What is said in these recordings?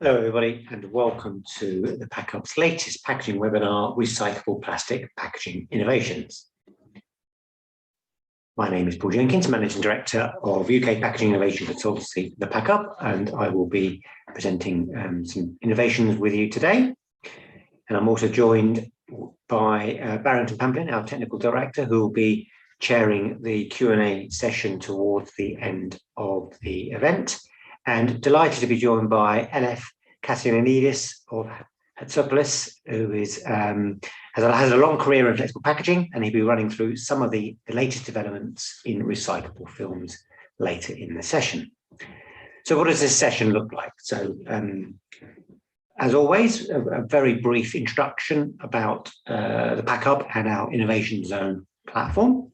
Hello everybody and welcome to the ThePackHub's latest packaging webinar, Recyclable Plastic Packaging Innovations. My name is Paul Jenkins, Managing Director of UK Packaging Innovation Consultancy, ThePackHub, and I will be presenting some innovations with you today. And I'm also joined by Barrington, Pamplin, our Technical Director, who will be chairing the Q&A session towards the end of the event. And delighted to be joined by Elef Kassianidis of Hatzopoulos, who is has a long career in flexible packaging, and he'll be running through some of the latest developments in recyclable films later in the session. So what does this session look like? So as always, a very brief introduction about the ThePackHub and our Innovation Zone platform.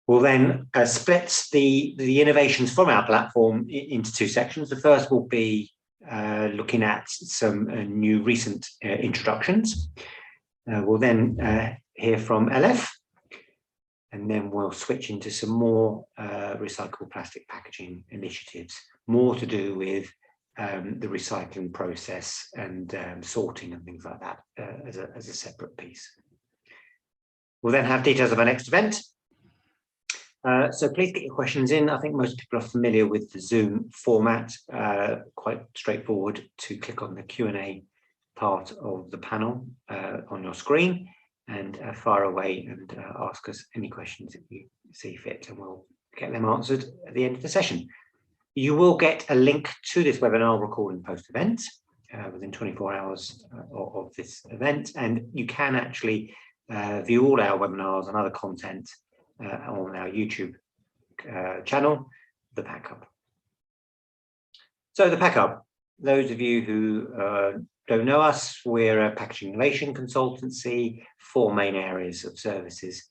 We'll then split the innovations from our platform into two sections. The first will be looking at some new recent introductions. We'll then hear from Elef, and then we'll switch into some more recyclable plastic packaging initiatives, more to do with the recycling process and sorting and things like that as a separate piece. We'll then have details of our next event. So please get your questions in. I think most people are familiar with the Zoom format, quite straightforward to click on the Q&A part of the panel on your screen and fire away and ask us any questions that you see fit, and we'll get them answered at the end of the session. You will get a link to this webinar recording post-event within 24 hours of this event, and you can actually view all our webinars and other content on our YouTube channel, ThePackHub. So ThePackHub, those of you who don't know us, we're a packaging innovation consultancy, four main areas of services: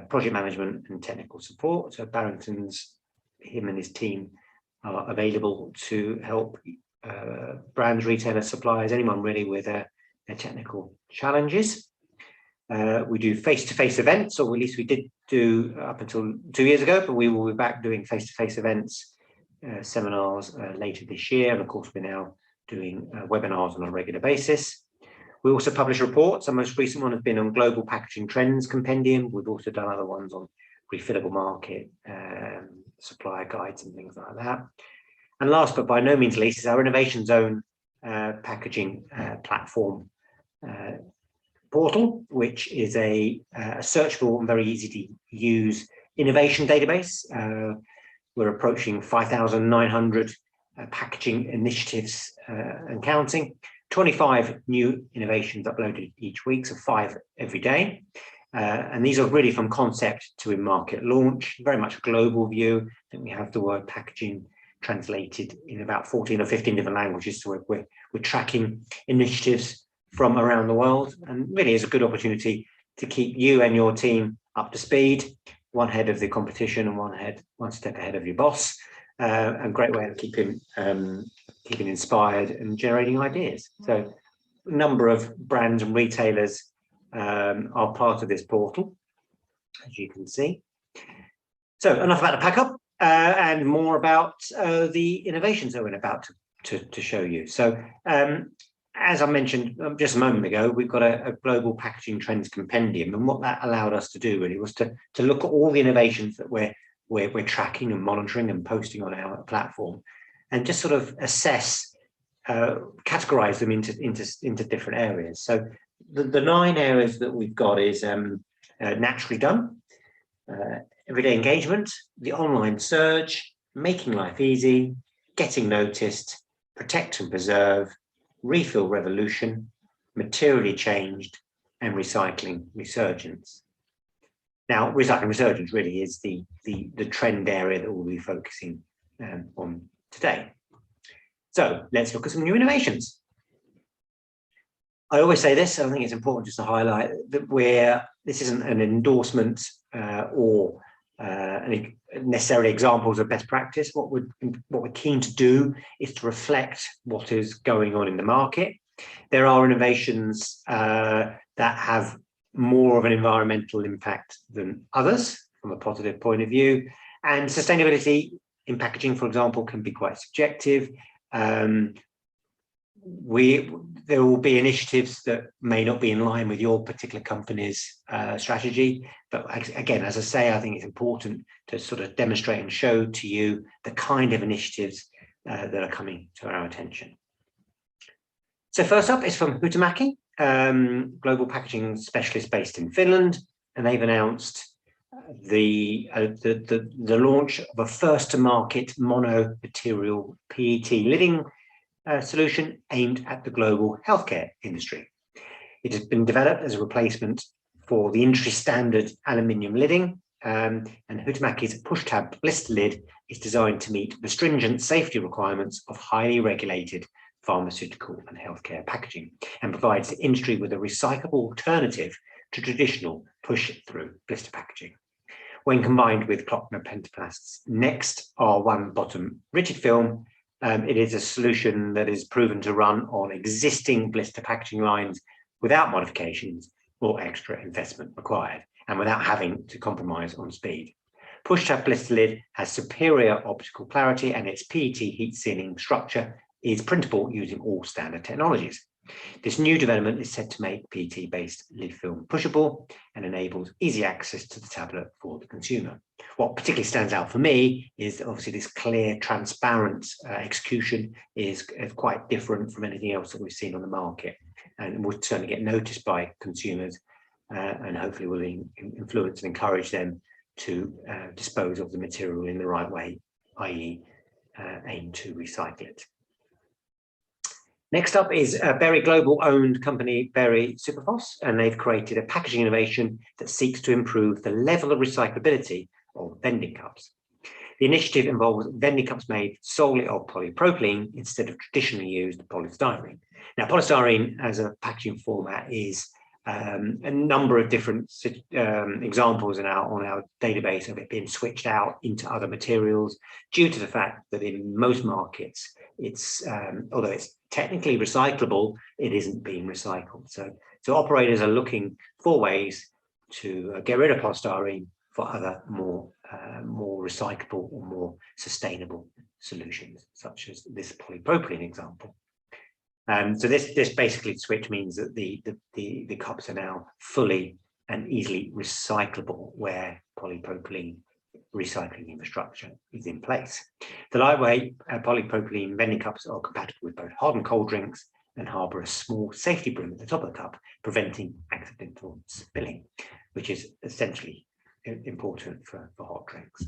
project management and technical support. So Barrington's, him and his team are available to help brands, retailers, suppliers, anyone really with their technical challenges. We do face-to-face events, or at least we did do up until 2 years ago, but we will be back doing face-to-face events, seminars later this year. And of course, we're now doing webinars on a regular basis. We also publish reports. Our most recent one has been on Global Packaging Trends Compendium. We've also done other ones on refillable market, supplier guides and things like that. And last but by no means least is our Innovation Zone packaging platform portal, which is a searchable and very easy to use innovation database. We're approaching 5,900 packaging initiatives and counting, 25 new innovations uploaded each week, so 5 every day. And these are really from concept to in-market launch, very much a global view. I think we have the word packaging translated in about 14 or 15 different languages, so we're tracking initiatives from around the world, and really is a good opportunity to keep you and your team up to speed, one head of the competition and one step ahead of your boss. A great way of keeping inspired and generating ideas. So a number of brands and retailers are part of this portal, as you can see. So enough about the ThePackHub and more about the innovations that we're about to show you. So as I mentioned just a moment ago, we've got a global packaging trends compendium, and what that allowed us to do really was to look at all the innovations that we're tracking and monitoring and posting on our platform, and just sort of assess, categorize them into different areas. So the 9 areas that we've got is naturally done, everyday engagement, the online surge, making life easy, getting noticed, protect and preserve, refill revolution, materially changed, and recycling resurgence. Now, recycling resurgence really is the trend area that we'll be focusing on today. So let's look at some new innovations. I always say this, I think it's important just to highlight that this isn't an endorsement or necessarily examples of best practice. What we're keen to do is to reflect what is going on in the market. There are innovations that have more of an environmental impact than others from a positive point of view, and sustainability in packaging, for example, can be quite subjective. There will be initiatives that may not be in line with your particular company's strategy, but again, as I say, I think it's important to sort of demonstrate and show to you the kind of initiatives that are coming to our attention. So first up is from Hatzopoulos, global packaging specialist based in Finland, and they've announced the launch of a first-to-market mono-material PET lidding solution aimed at the global healthcare industry. It has been developed as a replacement for the industry standard aluminium lidding, and Hatzopoulos' push-tab blister lid is designed to meet the stringent safety requirements of highly regulated pharmaceutical and healthcare packaging, and provides the industry with a recyclable alternative to traditional push-through blister packaging. When combined with Klöckner Pentaplast's next R1 bottom rigid film, it is a solution that is proven to run on existing blister packaging lines without modifications or extra investment required, and without having to compromise on speed. Push-tab blister lid has superior optical clarity, and its PET heat sealing structure is printable using all standard technologies. This new development is said to make PET-based lid film pushable and enables easy access to the tablet for the consumer. What particularly stands out for me is obviously this clear, transparent execution is quite different from anything else that we've seen on the market, and will certainly get noticed by consumers and hopefully will influence and encourage them to dispose of the material in the right way, i.e. aim to recycle it. Next up is a Berry Global owned company, Berry Superfos, and they've created a packaging innovation that seeks to improve the level of recyclability of vending cups. The initiative involves vending cups made solely of polypropylene instead of traditionally used polystyrene. Now, polystyrene as a packaging format is a number of different examples on our database of it being switched out into other materials due to the fact that in most markets, it's although it's technically recyclable, it isn't being recycled. So operators are looking for ways to get rid of polystyrene for other more recyclable or more sustainable solutions, such as this polypropylene example. So this basically switch means that the cups are now fully and easily recyclable where polypropylene recycling infrastructure is in place. The lightweight polypropylene vending cups are compatible with both hot and cold drinks and harbour a small safety brim at the top of the cup, preventing accidental spilling, which is essentially important for hot drinks.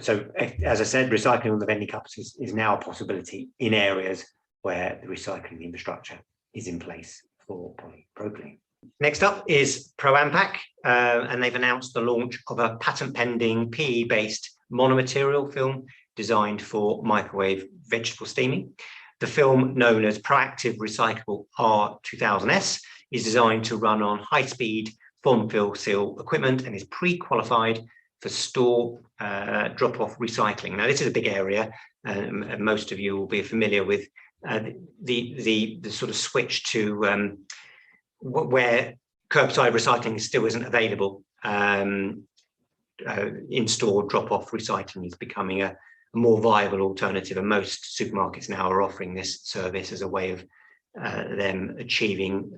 So as I said, recycling of the vending cups is now a possibility in areas where the recycling infrastructure is in place for polypropylene. Next up is Proampac, and they've announced the launch of a patent-pending PE-based monomaterial film designed for microwave vegetable steaming. The film, known as Proactive Recyclable R2000S, is designed to run on high-speed form-fill seal equipment and is pre-qualified for store drop-off recycling. Now, this is a big area, and most of you will be familiar with the sort of switch to where curbside recycling still isn't available. In-store drop-off recycling is becoming a more viable alternative, and most supermarkets now are offering this service as a way of them achieving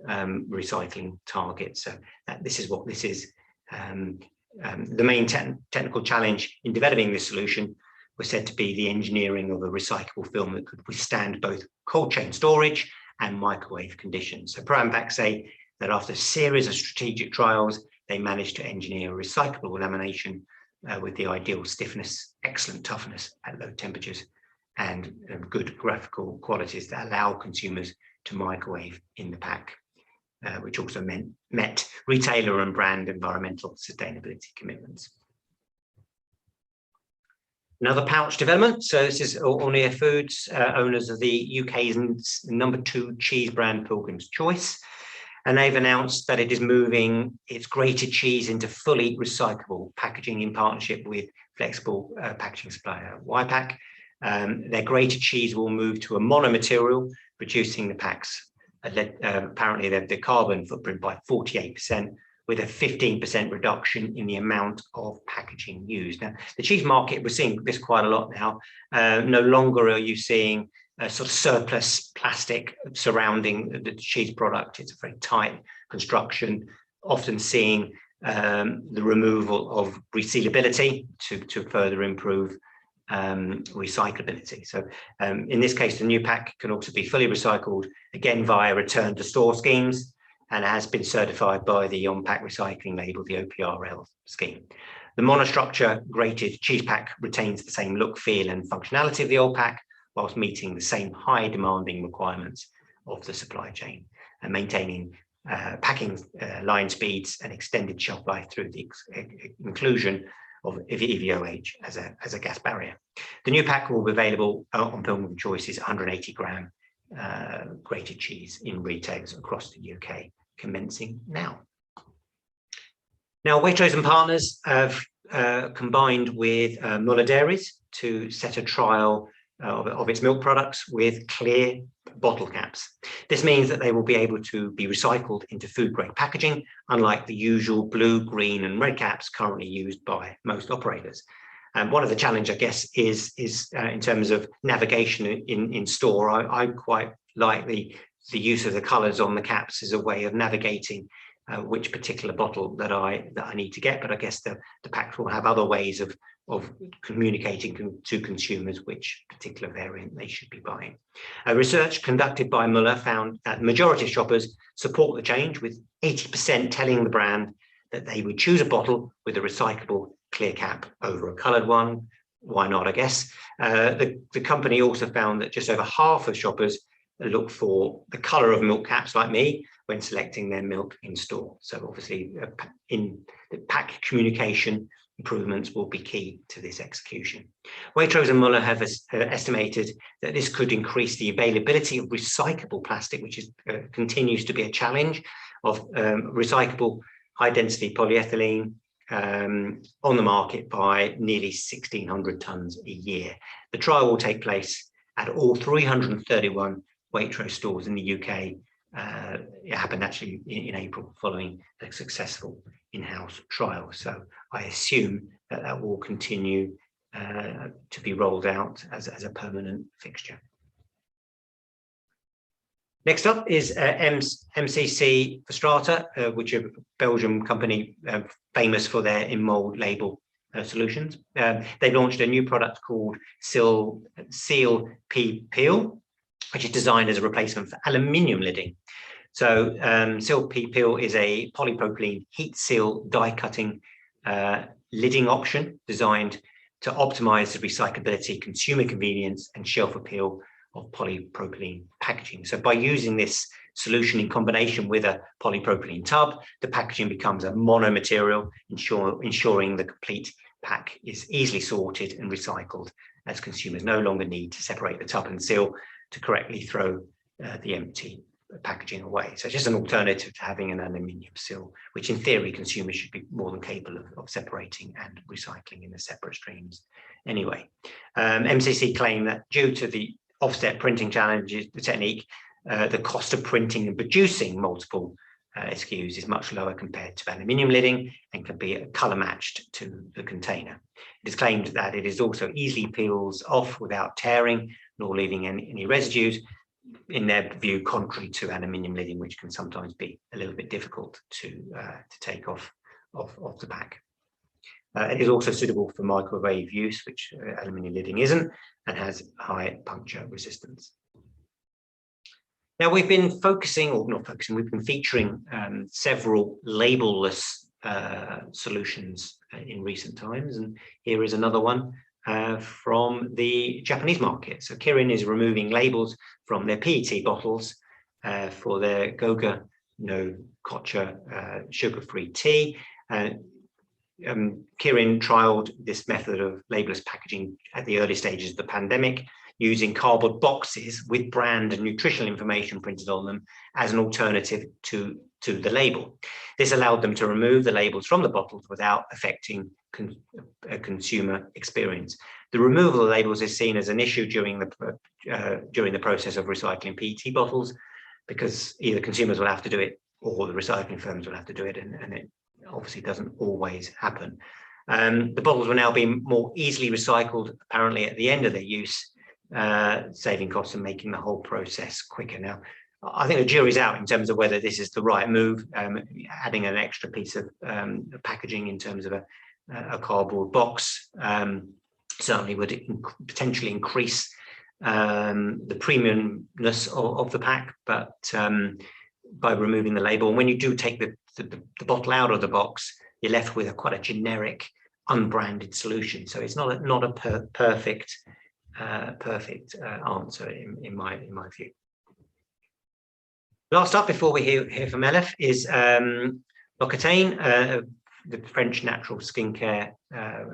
recycling targets. So this is what this is. The main technical challenge in developing this solution was said to be the engineering of a recyclable film that could withstand both cold chain storage and microwave conditions. So Proampac say that after a series of strategic trials, they managed to engineer a recyclable lamination with the ideal stiffness, excellent toughness at low temperatures, and good graphical qualities that allow consumers to microwave in the pack, which also met retailer and brand environmental sustainability commitments. Another pouch development. So this is Ornia Foods, owners of the UK's #2 cheese brand Pilgrim's Choice. And they've announced that it is moving its grated cheese into fully recyclable packaging in partnership with flexible packaging supplier YPAC. Their grated cheese will move to a monomaterial, reducing the packs, apparently the carbon footprint by 48%, with a 15% reduction in the amount of packaging used. Now, the cheese market, we're seeing this quite a lot now. No longer are you seeing sort of surplus plastic surrounding the cheese product. It's a very tight construction, often seeing the removal of resealability to further improve recyclability. So in this case, the new pack can also be fully recycled, again via return to store schemes, and has been certified by the on-pack recycling label, the OPRL scheme. The monostructure grated cheese pack retains the same look, feel and functionality of the old pack, whilst meeting the same high demanding requirements of the supply chain and maintaining packing line speeds and extended shelf life through the inclusion of EVOH as a gas barrier. The new pack will be available on Pamplin Choice's 180 gram grated cheese in retailers across the UK, commencing now. Now, Waitrose and partners have combined with Muller Dairies to set a trial of its milk products with clear bottle caps. This means that they will be able to be recycled into food grade packaging, unlike the usual blue, green and red caps currently used by most operators. And one of the challenge, I guess, is in terms of navigation in store. I quite like the use of the colours on the caps as a way of navigating which particular bottle that I need to get. But I guess the packs will have other ways of communicating to consumers which particular variant they should be buying. Research conducted by Muller found that the majority of shoppers support the change, with 80% telling the brand that they would choose a bottle with a recyclable clear cap over a coloured one. Why not, I guess. The company also found that just over half of shoppers look for the colour of milk caps, like me, when selecting their milk in store. So obviously in the pack communication, improvements will be key to this execution. Waitrose and Muller have estimated that this could increase the availability of recyclable plastic, which continues to be a challenge, of recyclable high-density polyethylene on the market by nearly 1,600 tonnes a year. The trial will take place at all 331 Waitrose stores in the UK. It happened actually in April, following a successful in-house trial. So I assume that will continue to be rolled out as a permanent fixture. Next up is MCC Verstrata, which is a Belgian company famous for their in-mold label solutions. They launched a new product called Seal P Peel, which is designed as a replacement for aluminium lidding. So Seal P Peel is a polypropylene heat seal die cutting lidding option designed to optimize the recyclability, consumer convenience and shelf appeal of polypropylene packaging. So by using this solution in combination with a polypropylene tub, the packaging becomes a mono-material, ensuring the complete pack is easily sorted and recycled, as consumers no longer need to separate the tub and seal to correctly throw the empty packaging away. So it's just an alternative to having an aluminium seal, which in theory consumers should be more than capable of separating and recycling in the separate streams anyway. MCC claim that due to the offset printing challenges, the technique, the cost of printing and producing multiple SKUs is much lower compared to aluminium lidding and can be color matched to the container. It is claimed that it is also easily peels off without tearing nor leaving any residues, in their view, contrary to aluminium lidding, which can sometimes be a little bit difficult to take off the pack. It is also suitable for microwave use, which aluminium lidding isn't, and has high puncture resistance. Now, we've been focusing, or not focusing, we've been featuring several label-less solutions in recent times, and here is another one from the Japanese market. So Kirin is removing labels from their PET bottles for their Goga no Kocha sugar-free tea. Kirin trialed this method of labelless packaging at the early stages of the pandemic, using cardboard boxes with brand and nutritional information printed on them as an alternative to the label. This allowed them to remove the labels from the bottles without affecting a consumer experience. The removal of labels is seen as an issue during the process of recycling PET bottles, because either consumers will have to do it or the recycling firms will have to do it, and it obviously doesn't always happen. The bottles will now be more easily recycled, apparently, at the end of their use, saving costs and making the whole process quicker. Now, I think the jury's out in terms of whether this is the right move, adding an extra piece of packaging in terms of a cardboard box certainly would potentially increase the premiumness of the pack, but by removing the label. And when you do take the bottle out of the box, you're left with quite a generic, unbranded solution. So it's not a perfect answer in my view. Last up, before we hear from Elef, is L'Occitane, the French natural skincare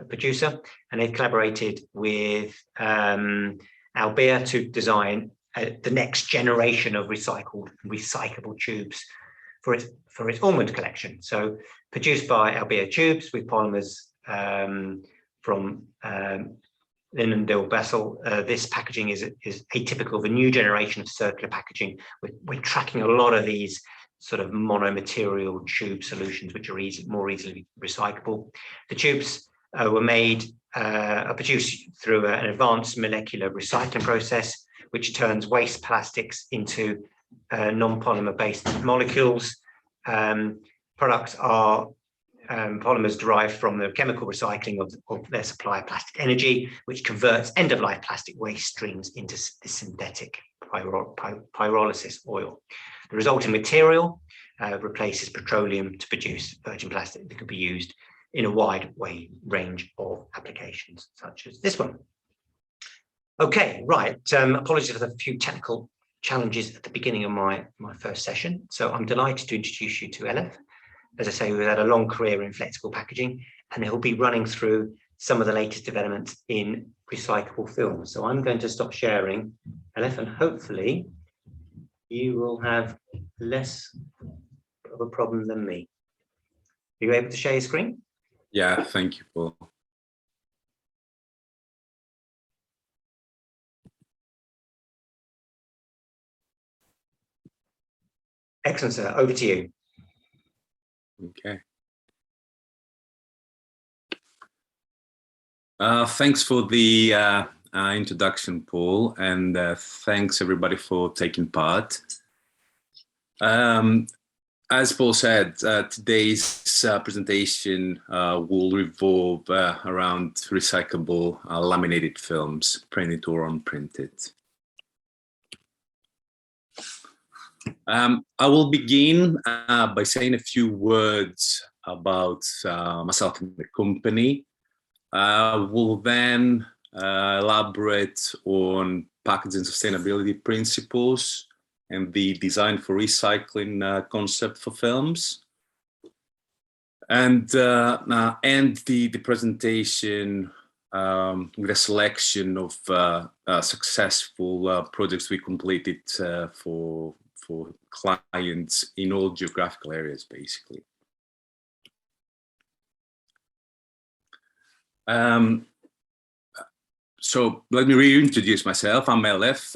producer, and they've collaborated with Albea to design the next generation of recyclable tubes for its almond collection. So produced by Albea Tubes with polymers from Lindenthal-Basel, this packaging is atypical of a new generation of circular packaging. We're tracking a lot of these sort of monomaterial tube solutions, which are more easily recyclable. The tubes are produced through an advanced molecular recycling process, which turns waste plastics into non-polymer based molecules. Products are polymers derived from the chemical recycling of their supply of plastic energy, which converts end-of-life plastic waste streams into the synthetic pyrolysis oil. The resulting material replaces petroleum to produce virgin plastic that could be used in a wide range of applications, such as this one. Okay, right. Apologies for the few technical challenges at the beginning of my first session. So I'm delighted to introduce you to Elef. As I say, we've had a long career in flexible packaging, and he'll be running through some of the latest developments in recyclable film. So I'm going to stop sharing, Elef, and hopefully you will have less of a problem than me. Are you able to share your screen? Yeah, thank you, Paul. Excellent, sir. Over to you. Okay. Thanks for the introduction, Paul, and thanks everybody for taking part. As Paul said, today's presentation will revolve around recyclable laminated films, printed or unprinted. I will begin by saying a few words about myself and the company. We'll then elaborate on packaging sustainability principles and the design for recycling concept for films, and end the presentation with a selection of successful projects we completed for clients in all geographical areas, basically. So let me reintroduce myself. I'm Elef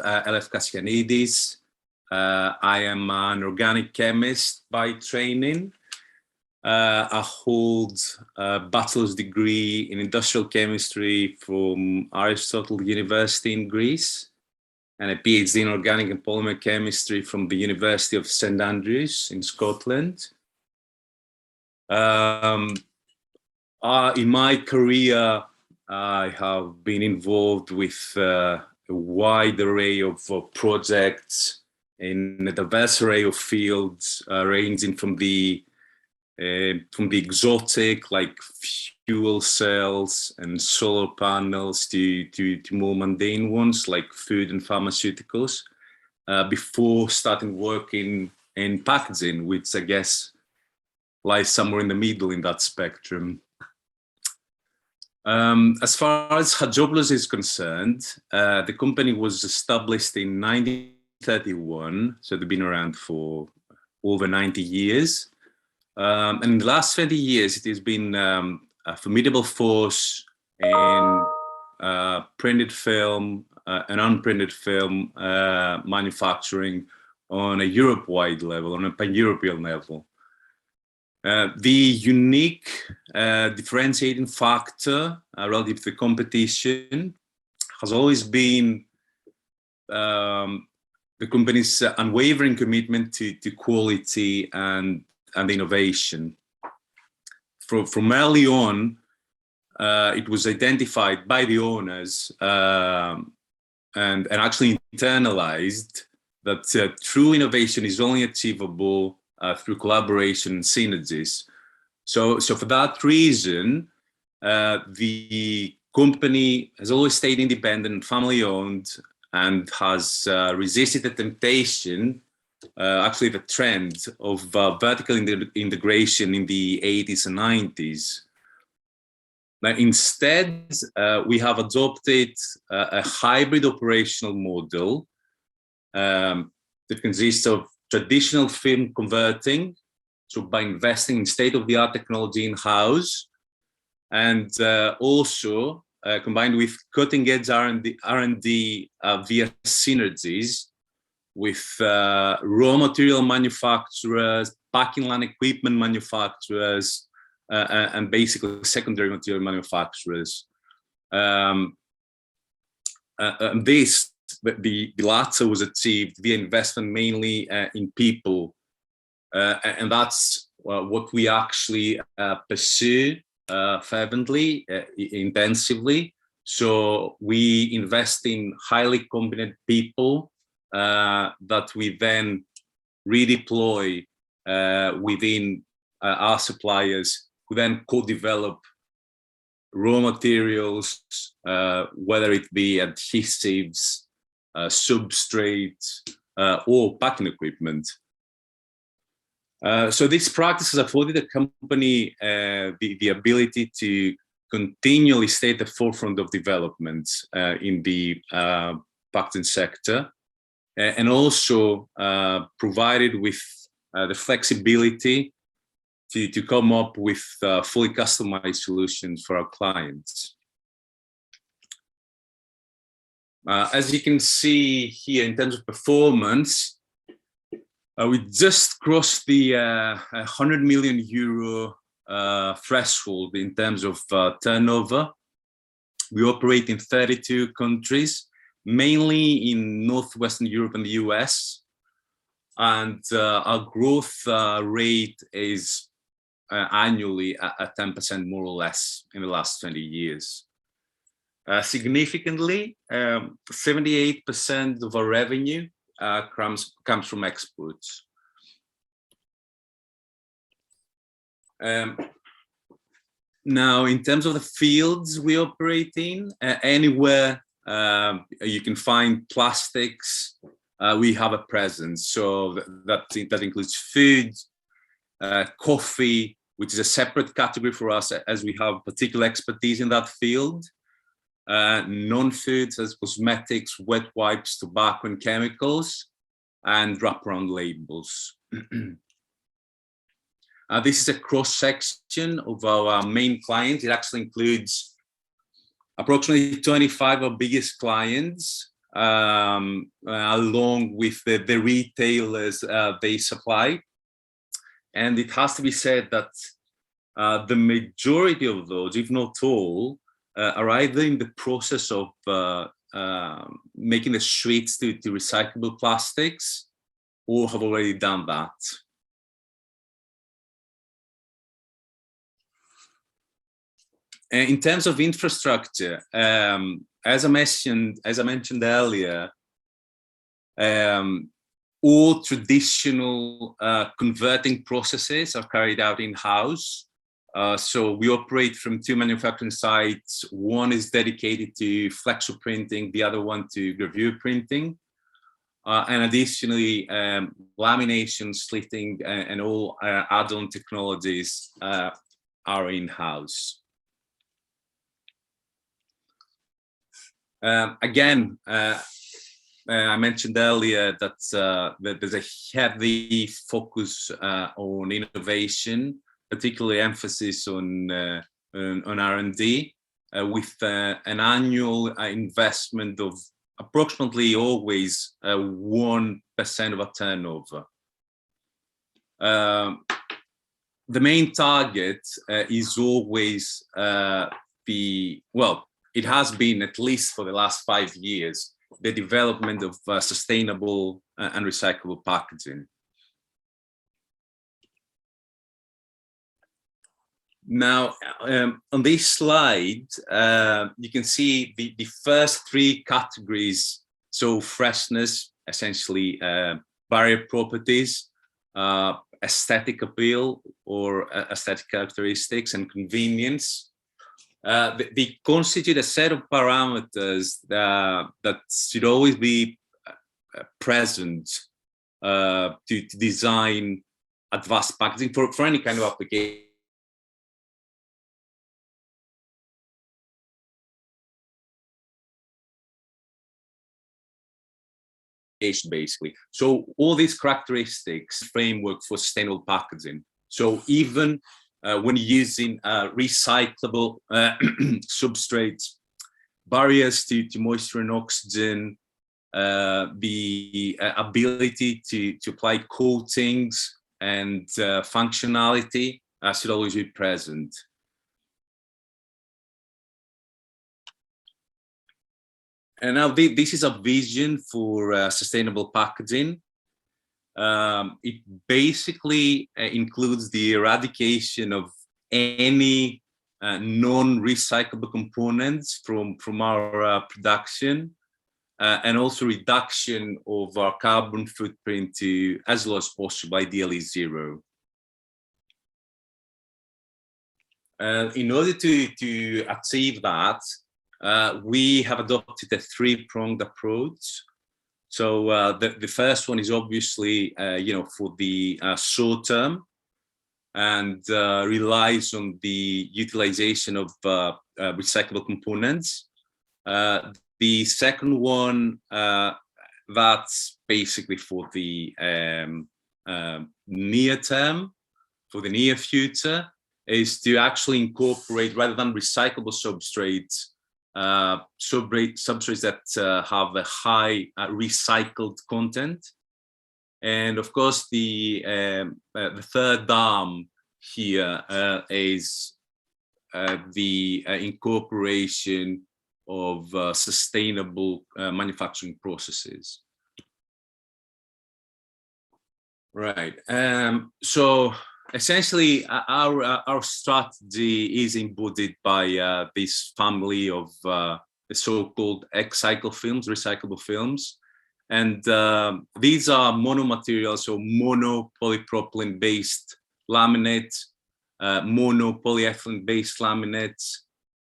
Kassianidis. I am an organic chemist by training. I hold a bachelor's degree in industrial chemistry from Aristotle University in Greece, and a PhD in organic and polymer chemistry from the University of St Andrews in Scotland. In my career, I have been involved with a wide array of projects in a diverse array of fields, ranging from the exotic, like fuel cells and solar panels, to more mundane ones like food and pharmaceuticals, before starting working in packaging, which I guess lies somewhere in the middle in that spectrum. As far as Hatzopoulos is concerned, the company was established in 1931, so they've been around for over 90 years. And in the last 20 years, it has been a formidable force in printed film and unprinted film manufacturing on a Europe-wide level, on a pan-European level. The unique differentiating factor relative to the competition has always been the company's unwavering commitment to quality and innovation. From early on, it was identified by the owners and actually internalized that true innovation is only achievable through collaboration and synergies. So for that reason, the company has always stayed independent, family-owned, and has resisted the temptation, actually the trend of vertical integration in the 80s and 90s. Now, instead, we have adopted a hybrid operational model that consists of traditional film converting, so by investing in state-of-the-art technology in-house, and also combined with cutting-edge R&D via synergies with raw material manufacturers, packing line equipment manufacturers, and basically secondary material manufacturers. The latter was achieved via investment mainly in people, and that's what we actually pursue fervently, intensively. So we invest in highly competent people that we then redeploy within our suppliers, who then co-develop raw materials, whether it be adhesives, substrates, or packing equipment. So this practice has afforded the company the ability to continually stay at the forefront of developments in the packaging sector, and also provided with the flexibility to come up with fully customized solutions for our clients. As you can see here, in terms of performance, we just crossed the 100 million euro threshold in terms of turnover. We operate in 32 countries, mainly in Northwestern Europe and the US. And our growth rate is annually at 10% more or less in the last 20 years. Significantly, 78% of our revenue comes from exports. Now, in terms of the fields we operate in, anywhere you can find plastics, we have a presence. So that includes food, coffee, which is a separate category for us, as we have particular expertise in that field. Non-foods as cosmetics, wet wipes, tobacco and chemicals, and wraparound labels. This is a cross-section of our main clients. It actually includes approximately 25 of our biggest clients, along with the retailers they supply. And it has to be said that the majority of those, if not all, are either in the process of making the switch to recyclable plastics, or have already done that. In terms of infrastructure, as I mentioned earlier, all traditional converting processes are carried out in-house. So we operate from 2 manufacturing sites. One is dedicated to flexo printing, the other one to gravure printing. And additionally, lamination, slitting, and all add-on technologies are in-house. Again, I mentioned earlier that there's a heavy focus on innovation, particularly emphasis on R&D, with an annual investment of approximately always 1% of our turnover. The main target is always it has been, at least for the last 5 years, the development of sustainable and recyclable packaging. Now, on this slide, you can see the first three categories. So freshness, essentially barrier properties, aesthetic appeal or aesthetic characteristics, and convenience. They constitute a set of parameters that should always be present to design advanced packaging for any kind of application. Basically, so all these characteristics framework for sustainable packaging. So even when using recyclable substrates, barriers to moisture and oxygen, the ability to apply coatings and functionality should always be present. And now this is a vision for sustainable packaging. It basically includes the eradication of any non-recyclable components from our production, and also reduction of our carbon footprint to as low as possible, ideally zero. In order to achieve that, we have adopted a three-pronged approach. So the first one is obviously, for the short term, and relies on the utilization of recyclable components. The second one, that's basically for the near term, for the near future, is to actually incorporate, rather than recyclable substrates, substrates that have a high recycled content. And of course, the third arm here is the incorporation of sustainable manufacturing processes. Right. So essentially, our strategy is embodied by this family of the so-called X-cycle films, recyclable films. And these are monomaterial, so mono-polypropylene-based laminates, mono-polyethylene-based laminates,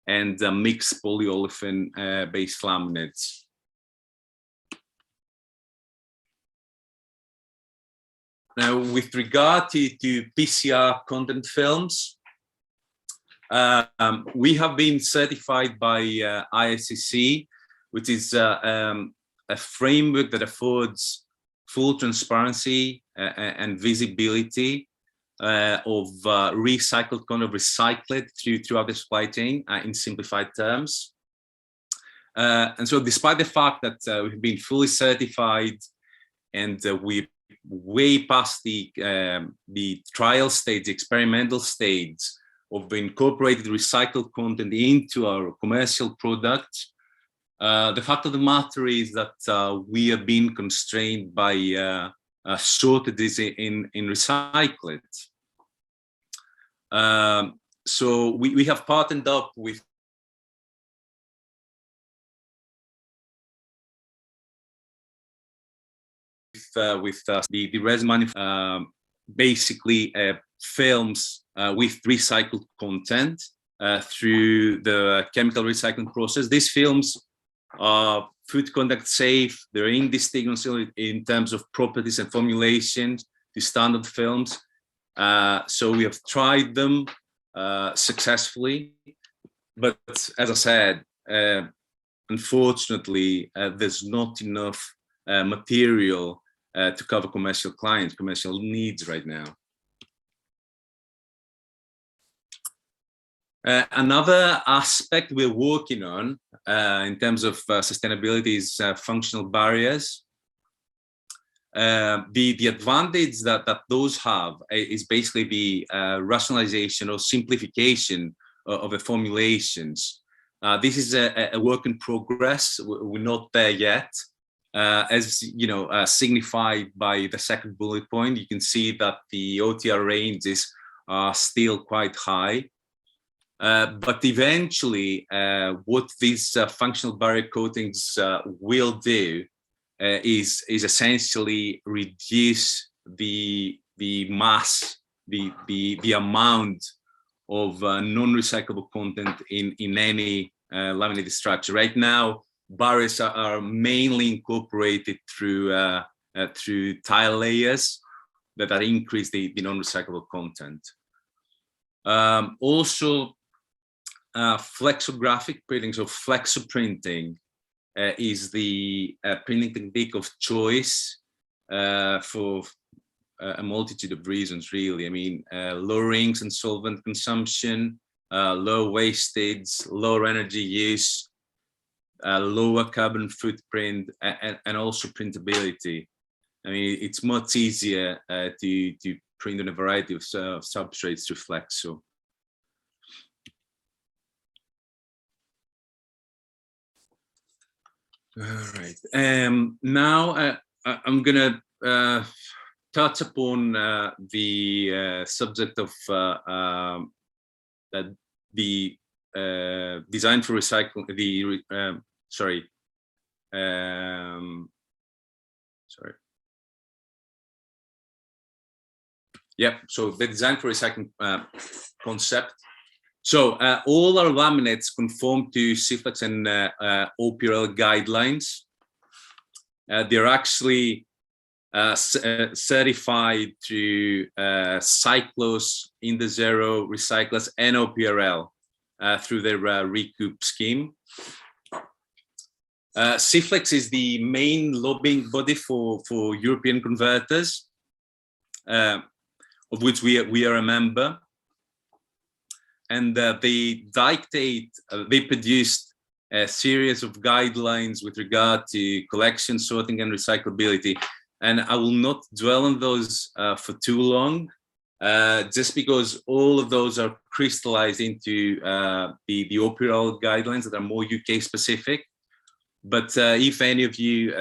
and mixed polyolefin-based laminates. Now, with regard to PCR content films, we have been certified by ISCC, which is a framework that affords full transparency and visibility of recycled content, recycled throughout the supply chain in simplified terms. And so despite the fact that we've been fully certified and we're way past the trial stage, experimental stage of incorporated recycled content into our commercial product, the fact of the matter is that we have been constrained by shortages in recycled. So we have partnered up with the resin manufacturer, basically films with recycled content through the chemical recycling process. These films are food contact safe, they're indistinguishable in terms of properties and formulations to standard films. So we have tried them successfally, but as I said, unfortunately, there's not enough material to cover commercial clients, commercial needs right now. Another aspect we're working on in terms of sustainability is functional barriers. The advantage that those have is basically the rationalization or simplification of the formulations. This is a work in progress. We're not there yet. As you know, signified by the second bullet point, you can see that the OTR ranges are still quite high. But eventually, what these functional barrier coatings will do is essentially reduce the mass, the amount of non-recyclable content in any laminated structure. Right now, barriers are mainly incorporated through tile layers that increase the non-recyclable content. Also, flexographic printing, so flexoprinting, is the printing technique of choice for a multitude of reasons, really. I mean, lower inks and solvent consumption, low wastage, lower energy use, lower carbon footprint, and also printability. I mean, it's much easier to print on a variety of substrates through flexo. All right. Now I'm gonna touch upon the subject of the design for recycling. Sorry. Yep. So the design for recycling concept. So all our laminates conform to CFLEX and OPRL guidelines. They're actually certified through Cyclos, Indezero, Recyclers, and OPRL through their recoup scheme. CFLEX is the main lobbying body for European converters, of which we are a member. And they produced a series of guidelines with regard to collection, sorting, and recyclability. And I will not dwell on those for too long, just because all of those are crystallized into the OPRL guidelines that are more UK specific. But if any of you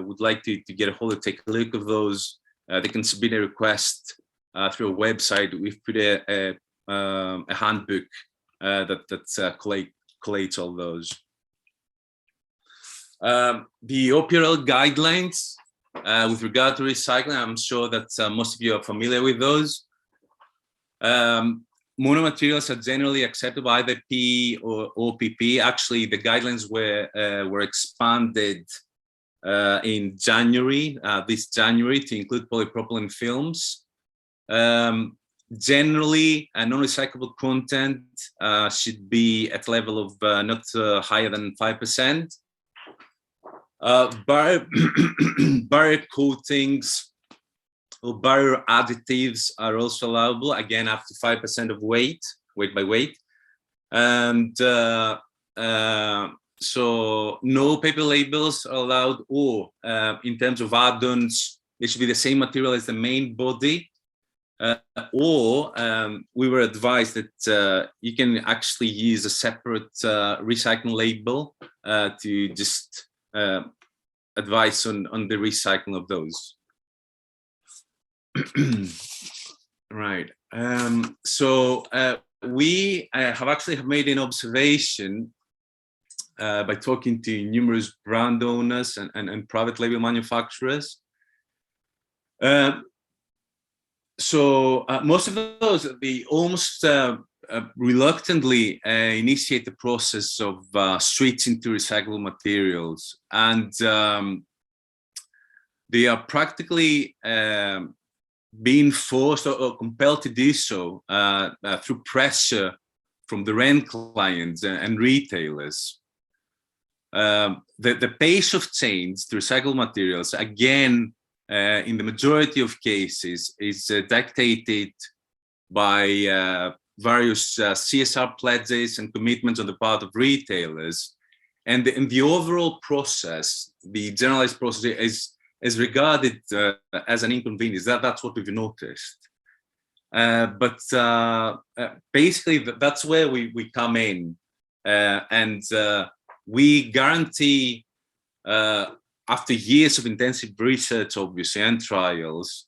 would like to get a hold of, take a look of those, they can submit a request through a website. We've put a handbook that collates all those. The OPRL guidelines with regard to recycling, I'm sure that most of you are familiar with those. Monomaterials are generally accepted by either P or OPP. Actually, the guidelines were expanded in January, this January, to include polypropylene films. Generally, non-recyclable content should be at a level of not higher than 5%. Barrier coatings or barrier additives are also allowable, again, up to 5% of weight by weight. And so no paper labels are allowed, or in terms of add-ons, it should be the same material as the main body. Or we were advised that you can actually use a separate recycling label to just advise on the recycling of those. Right. So we have actually made an observation by talking to numerous brand owners and private label manufacturers. So most of those, they almost reluctantly initiate the process of switching to recyclable materials, and they are practically being forced or compelled to do so through pressure from their end clients and retailers. The pace of change to recyclable materials, again, in the majority of cases, is dictated by various CSR pledges and commitments on the part of retailers. And the overall process, the generalized process, is regarded as an inconvenience. That's what we've noticed. But basically, that's where we come in. and we guarantee, after years of intensive research, obviously, and trials,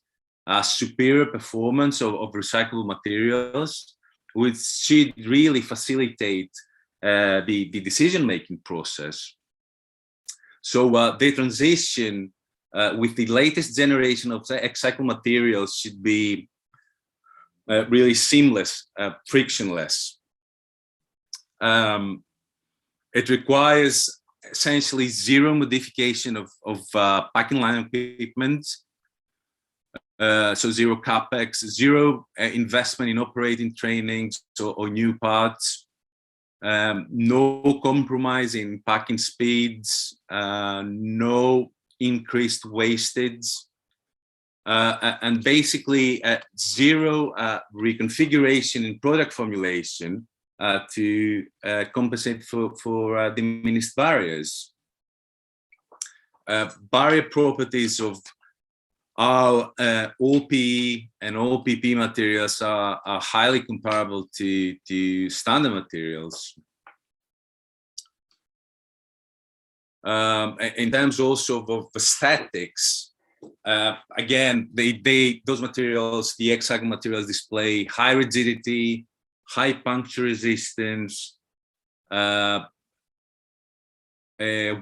superior performance of recyclable materials, which should really facilitate the decision-making process. So the transition with the latest generation of recyclable materials should be really seamless, frictionless. It requires essentially zero modification of packing line equipment, so zero capex, zero investment in operating trainings or new parts, no compromise in packing speeds, no increased wastage, and basically zero reconfiguration in product formulation to compensate for diminished barriers. Barrier properties of our OPE and OPP materials are highly comparable to standard materials. In terms also of aesthetics, again, those materials, the recycled materials, display high rigidity, high puncture resistance, a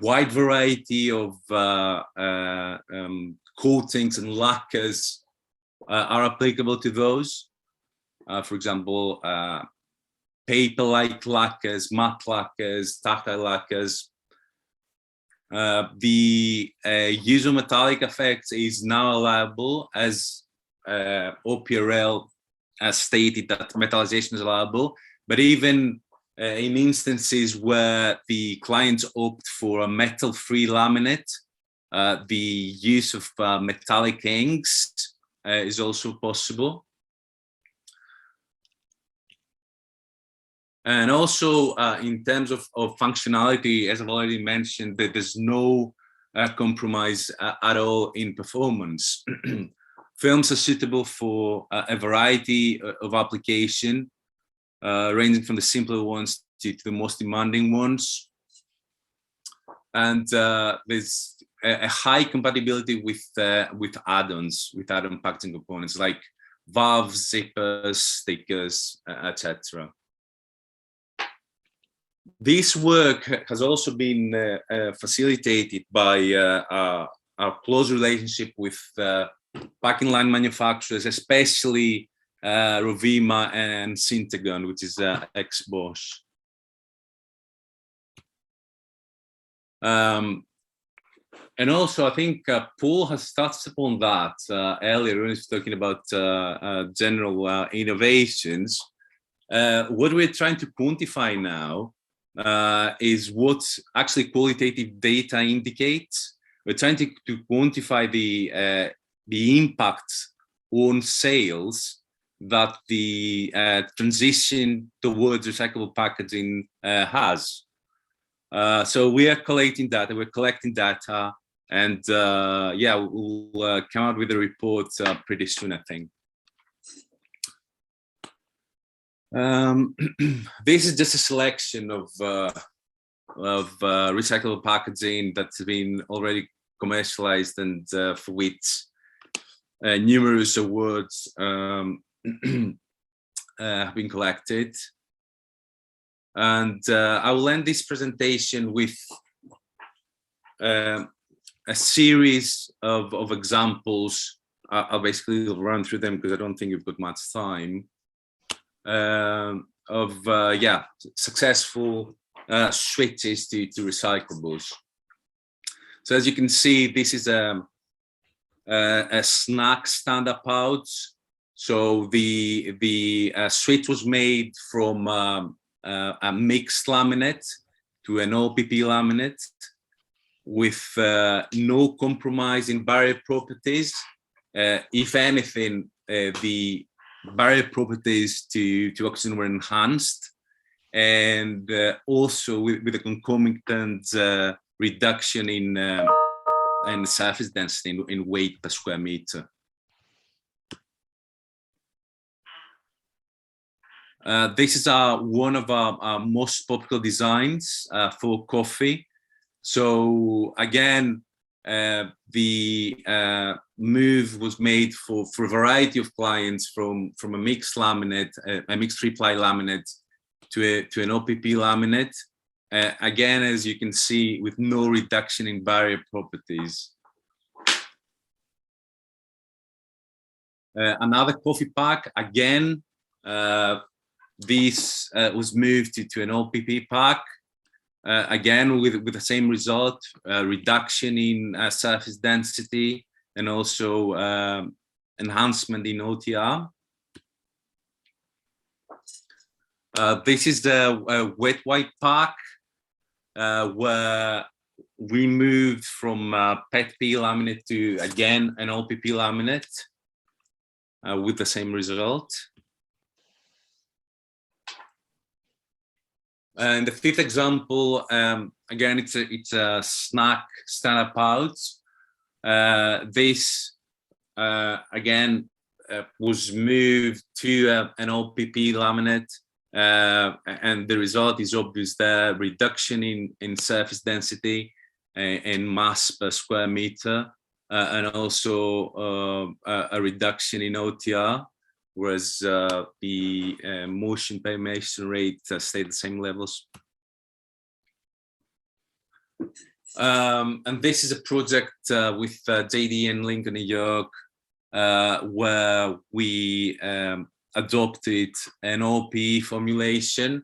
wide variety of coatings and lacquers are applicable to those. For example, paper-like lacquers, matte lacquers, tactile lacquers. The use of metallic effects is now allowable, as OPRL has stated that metallization is allowable, but even in instances where the clients opt for a metal-free laminate, the use of metallic inks is also possible. And also in terms of functionality, as I've already mentioned, that there's no compromise at all in performance. Films are suitable for a variety of application, ranging from the simpler ones to the most demanding ones. And there's a high compatibility with add-ons, with add-on packaging components like valves, zippers, stickers, etc. This work has also been facilitated by our close relationship with packing line manufacturers, especially Rovima and Syntegon, which is ex-Bosch. And also, I think Paul has touched upon that earlier when he was talking about general innovations. What we're trying to quantify now is what actually qualitative data indicates. We're trying to quantify the impact on sales that the transition towards recyclable packaging has. So we are collating data, we're collecting data, and yeah, we'll come out with a report pretty soon, I think. This is just a selection of recyclable packaging that's been already commercialized and for which numerous awards have been collected. And I will end this presentation with a series of examples. I'll basically run through them because I don't think we've got much time. Of yeah, successful switches to recyclables. So as you can see, this is a snack stand-up pouch. So the switch was made from a mixed laminate to an OPP laminate with no compromise in barrier properties. If anything, the barrier properties to oxygen were enhanced, and also with a concomitant reduction in surface density in weight per square meter. This is one of our most popular designs for coffee. So again, the move was made for a variety of clients from a mixed laminate, a mixed 3-ply laminate to an OPP laminate. Again, as you can see, with no reduction in barrier properties. Another coffee pack, again, this was moved to an OPP pack, again with the same result, reduction in surface density and also enhancement in OTR. This is the wet wipe pack, where we moved from PET-P laminate to, again, an OPP laminate with the same result. And the fifth example, again, it's a snack standard pouch. This, again, was moved to an OPP laminate. And the result is obvious there, reduction in surface density and mass per square meter, and also a reduction in OTR, whereas the motion permeation rate stayed the same levels. And this is a project with JD and Lincoln, New York, where we adopted an OPE formulation,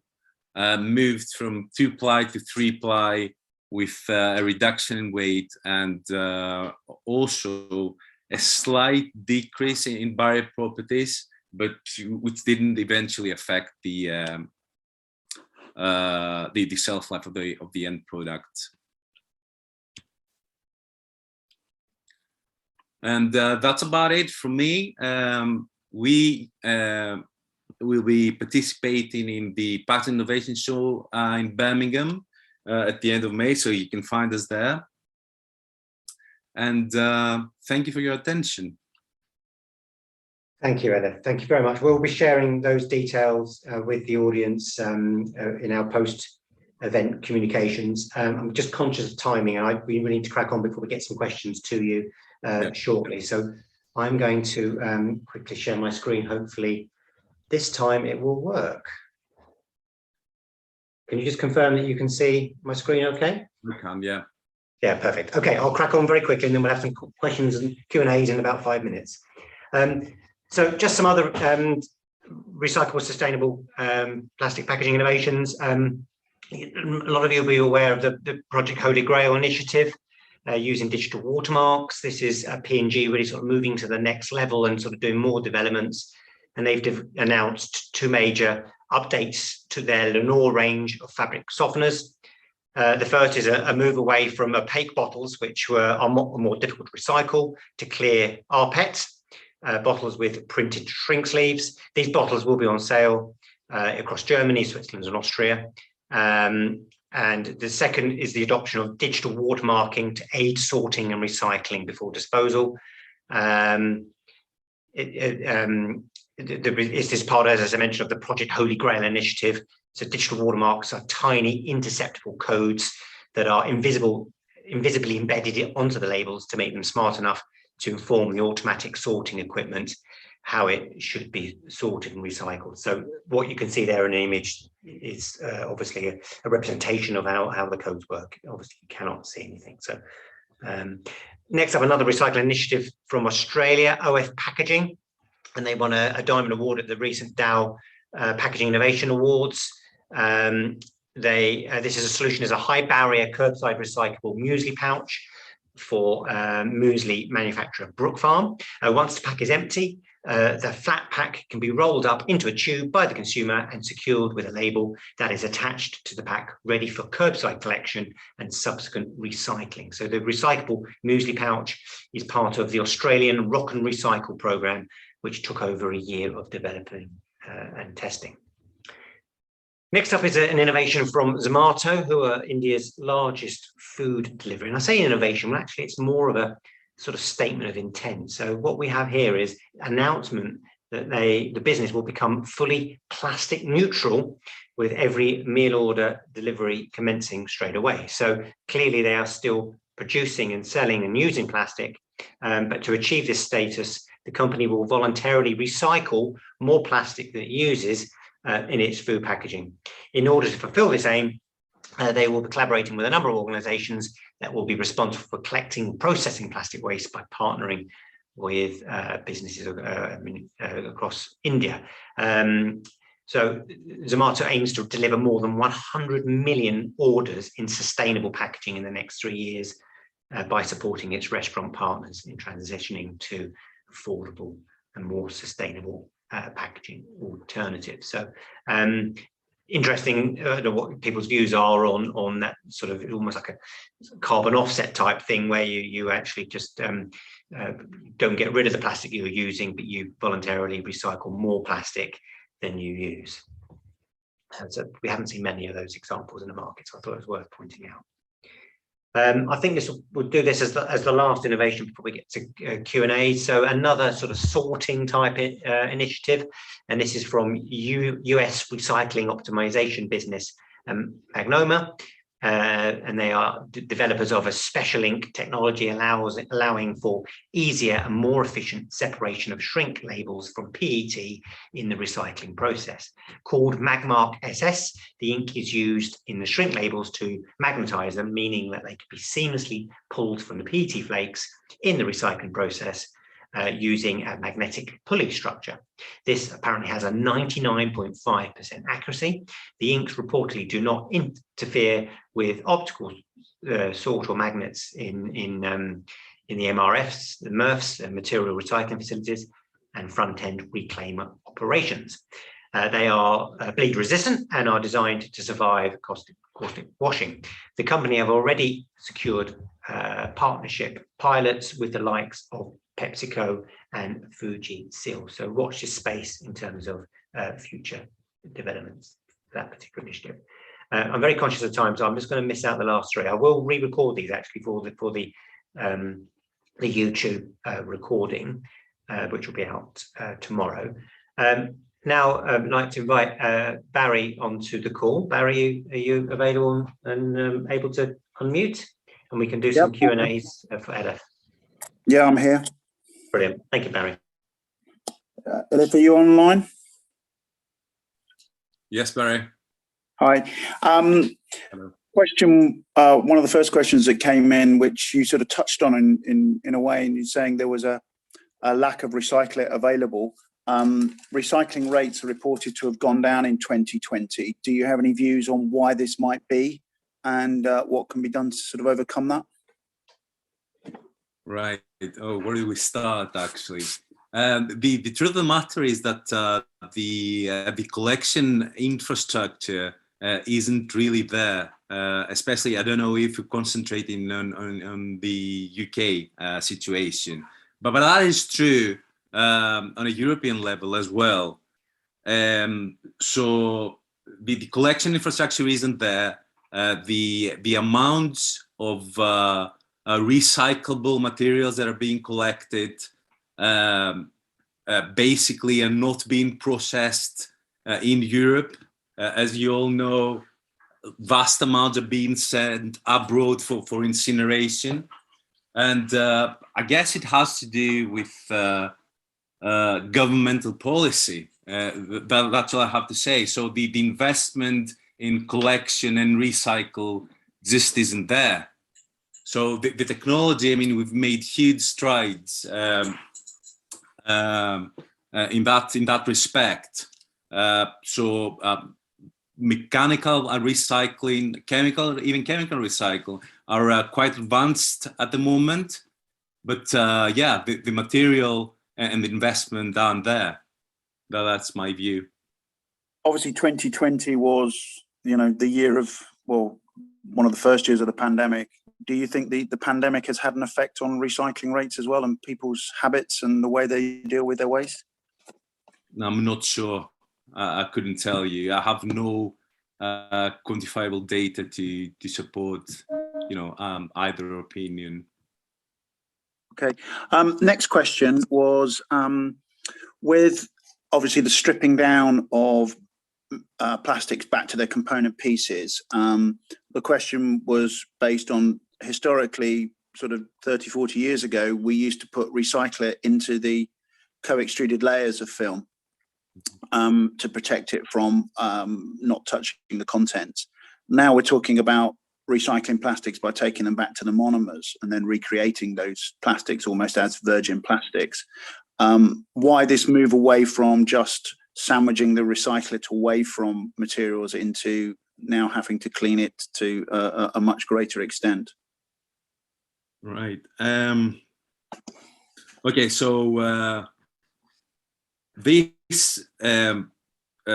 moved from 2-ply to 3-ply with a reduction in weight and also a slight decrease in barrier properties, but which didn't eventually affect the shelf life of the end product. And that's about it from me. We will be participating in the Patent Innovation Show in Birmingham at the end of May, so you can find us there. And thank you for your attention. Thank you, Elef. Thank you very much. We'll be sharing those details with the audience in our post-event communications. I'm just conscious of timing, and we really need to crack on before we get some questions to you shortly. So I'm going to quickly share my screen. Hopefully this time it will work. Can you just confirm that you can see my screen okay? We can, yeah. Yeah, perfect. Okay, I'll crack on very quickly and then we'll have some questions and Q&As in about 5 minutes. So just some other recyclable, sustainable plastic packaging innovations. A lot of you will be aware of the Project Holy Grail initiative using digital watermarks. This is P&G really sort of moving to the next level and sort of doing more developments. And they've announced 2 major updates to their Lenore range of fabric softeners. The first is a move away from opaque bottles, which are more difficult to recycle, to clear rPET bottles with printed shrink sleeves. These bottles will be on sale across Germany, Switzerland, and Austria. And the second is the adoption of digital watermarking to aid sorting and recycling before disposal. It's this part, as I mentioned, of the Project Holy Grail initiative. So digital watermarks are tiny interceptable codes that are invisibly embedded onto the labels to make them smart enough to inform the automatic sorting equipment how it should be sorted and recycled. So what you can see there in an image is obviously a representation of how the codes work. Obviously, you cannot see anything. So next up, another recycling initiative from Australia, OF Packaging, and they won a Diamond Award at the recent Dow Packaging Innovation Awards. This is a solution as a high barrier curbside recyclable muesli pouch for muesli manufacturer Brook Farm. Once the pack is empty, the flat pack can be rolled up into a tube by the consumer and secured with a label that is attached to the pack, ready for curbside collection and subsequent recycling. So the recyclable muesli pouch is part of the Australian Rock and Recycle program, which took over a year of developing and testing. Next up is an innovation from Zomato, who are India's largest food delivery. And I say innovation, well, actually it's more of a sort of statement of intent. So what we have here is announcement that the business will become fully plastic neutral with every meal order delivery commencing straight away. So clearly they are still producing and selling and using plastic, but to achieve this status, the company will voluntarily recycle more plastic that it uses in its food packaging. In order to fulfill this aim, they will be collaborating with a number of organizations that will be responsible for collecting and processing plastic waste by partnering with businesses across India. So Zomato aims to deliver more than 100 million orders in sustainable packaging in the next 3 years by supporting its restaurant partners in transitioning to affordable and more sustainable packaging alternatives. So interesting what people's views are on that sort of almost like a carbon offset type thing, where you actually just don't get rid of the plastic you're using, but you voluntarily recycle more plastic than you use. So we haven't seen many of those examples in the market, so I thought it was worth pointing out. I think we'll do this as the last innovation before we get to Q&A. So another sort of sorting type initiative, and this is from US recycling optimization business Magnoma, and they are developers of a special ink technology allowing for easier and more efficient separation of shrink labels from PET in the recycling process. Called Magmark SS, the ink is used in the shrink labels to magnetize them, meaning that they can be seamlessly pulled from the PET flakes in the recycling process using a magnetic pulley structure. This apparently has a 99.5% accuracy. The inks reportedly do not interfere with optical sort or magnets in the MRFs, the MRFs, the material recycling facilities, and front-end reclaim operations. They are bleed resistant and are designed to survive caustic washing. The company have already secured partnership pilots with the likes of PepsiCo and Fuji Seal. So watch this space in terms of future developments for that particular initiative. I'm very conscious of time, so I'm just going to miss out the last three. I will re-record these actually for the YouTube recording, which will be out tomorrow. Now I'd like to invite Barry onto the call. Barry, are you available and able to unmute? And we can do some Q&As for Elef. Yeah, I'm here. Brilliant. Thank you, Barry. Elef, are you online? Yes, Barry. Hi. Hello. Question. One of the first questions that came in, which you sort of touched on in a way, and you're saying there was a lack of recyclate available. Recycling rates are reported to have gone down in 2020. Do you have any views on why this might be, and what can be done to sort of overcome that? Right. Oh, where do we start, actually? The truth of the matter is that the collection infrastructure isn't really there. Especially, I don't know if you're concentrating on the UK situation, but that is true on a European level as well. So the collection infrastructure isn't there. The amounts of recyclable materials that are being collected basically are not being processed in Europe. As you all know, vast amounts are being sent abroad for incineration. And I guess it has to do with governmental policy. That's all I have to say. So the investment in collection and recycle just isn't there. So the technology, I mean, we've made huge strides in that respect. Mechanical recycling, chemical recycle are quite advanced at the moment. But yeah, the material and the investment aren't there. That's my view. Obviously, 2020 was, the year of, well, one of the first years of the pandemic. Do you think the pandemic has had an effect on recycling rates as well and people's habits and the way they deal with their waste? I'm not sure. I couldn't tell you. I have no quantifiable data to support, either opinion. Okay. Next question was with obviously the stripping down of plastics back to their component pieces. The question was based on historically, sort of 30, 40 years ago, we used to recycle it into the co-extruded layers of film to protect it from not touching the contents. Now we're talking about recycling plastics by taking them back to the monomers and then recreating those plastics almost as virgin plastics. Why this move away from just sandwiching the recyclate away from materials into now having to clean it to a much greater extent? Right. Okay, so this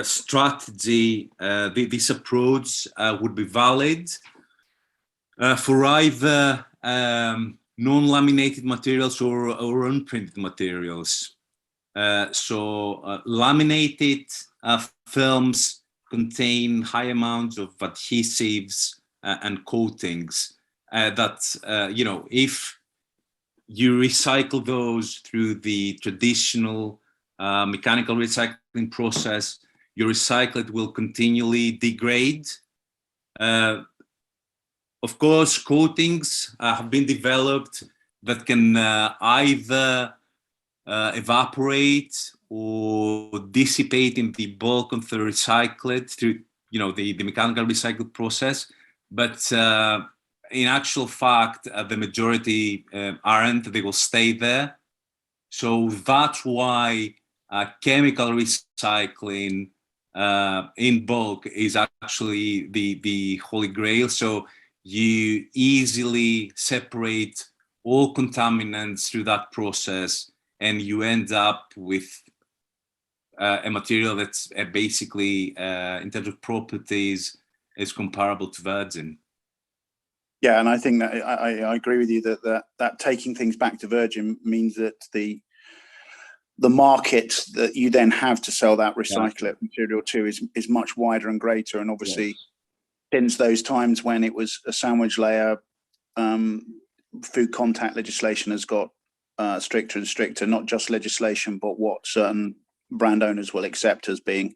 strategy, this approach would be valid for either non-laminated materials or unprinted materials. Laminated films contain high amounts of adhesives and coatings that, if you recycle those through the traditional mechanical recycling process, your recyclate will continually degrade. Of course, coatings have been developed that can either evaporate or dissipate in the bulk of the recyclate through, the mechanical recycled process. But in actual fact, the majority aren't. They will stay there. So that's why chemical recycling in bulk is actually the holy grail. So you easily separate all contaminants through that process, and you end up with a material that's basically, in terms of properties, is comparable to virgin. Yeah, and I think that I agree with you that taking things back to virgin means that the market that you then have to sell that recyclate material to is much wider and greater. And obviously, since those times when it was a sandwich layer, food contact legislation has got stricter and stricter, not just legislation, but what certain brand owners will accept as being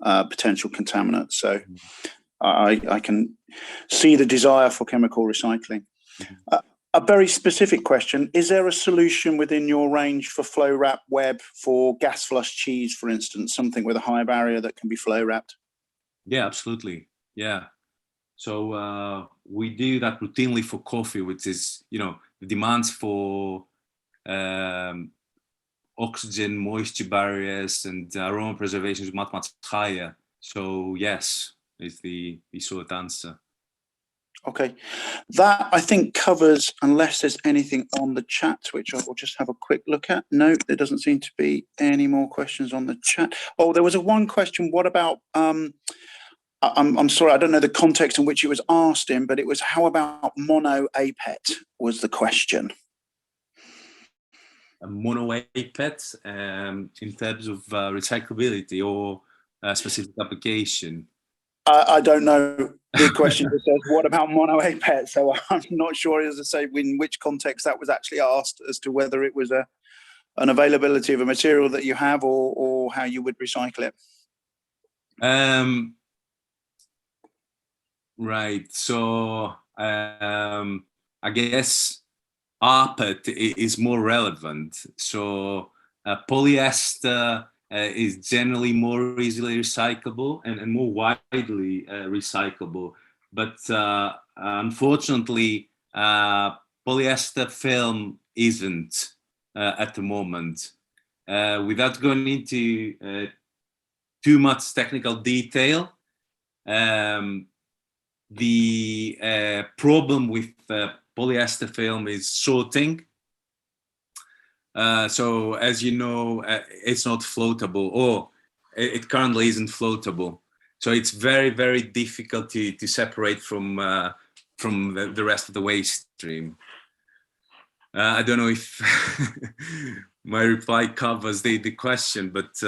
potential contaminants. So I can see the desire for chemical recycling. A very specific question: is there a solution within your range for flow wrap web for gas flush cheese, for instance, something with a high barrier that can be flow wrapped? Yeah, absolutely. Yeah. So we do that routinely for coffee, which is, the demands for oxygen, moisture barriers, and aroma preservation is much, much higher. So yes, is the short answer. Okay, that I think covers, unless there's anything on the chat, which I will just have a quick look at. No, there doesn't seem to be any more questions on the chat. Oh, there was one question. What about, I'm sorry, I don't know the context in which it was asked in, but it was, how about mono APET was the question. A mono APET in terms of recyclability or specific application? I don't know. The question just says, what about mono APET? So I'm not sure, as I say, in which context that was actually asked, as to whether it was an availability of a material that you have or how you would recycle it. Right. So I guess APET is more relevant. So polyester is generally more easily recyclable and more widely recyclable. But unfortunately, polyester film isn't at the moment. Without going into too much technical detail, the problem with polyester film is sorting. So as you know, it's not floatable, or it currently isn't floatable. So it's very, very difficult to separate from the rest of the waste stream. I don't know if my reply covers the question, but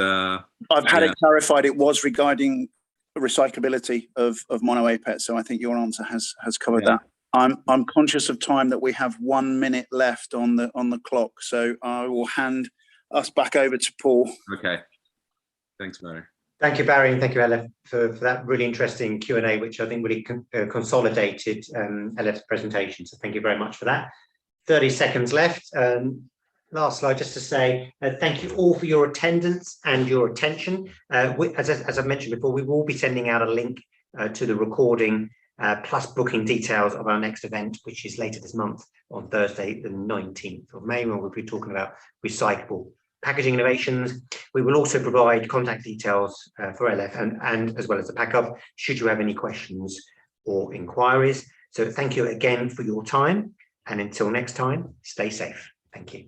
I've had it clarified. It was regarding recyclability of mono APET, so I think your answer has covered that. I'm conscious of time, that we have 1 minute left on the clock, so I will hand us back over to Paul. Okay. Thanks, Barry. Thank you, Barry, and thank you, Elef, for that really interesting Q&A, which I think really consolidated Elef's presentation. So thank you very much for that. 30 seconds left. Last slide, just to say thank you all for your attendance and your attention. As I mentioned before, we will be sending out a link to the recording plus booking details of our next event, which is later this month on Thursday, the 19th of May, when we'll be talking about recyclable packaging innovations. We will also provide contact details for Elef and as well as the ThePackHub, should you have any questions or inquiries. So thank you again for your time, and until next time, stay safe. Thank you.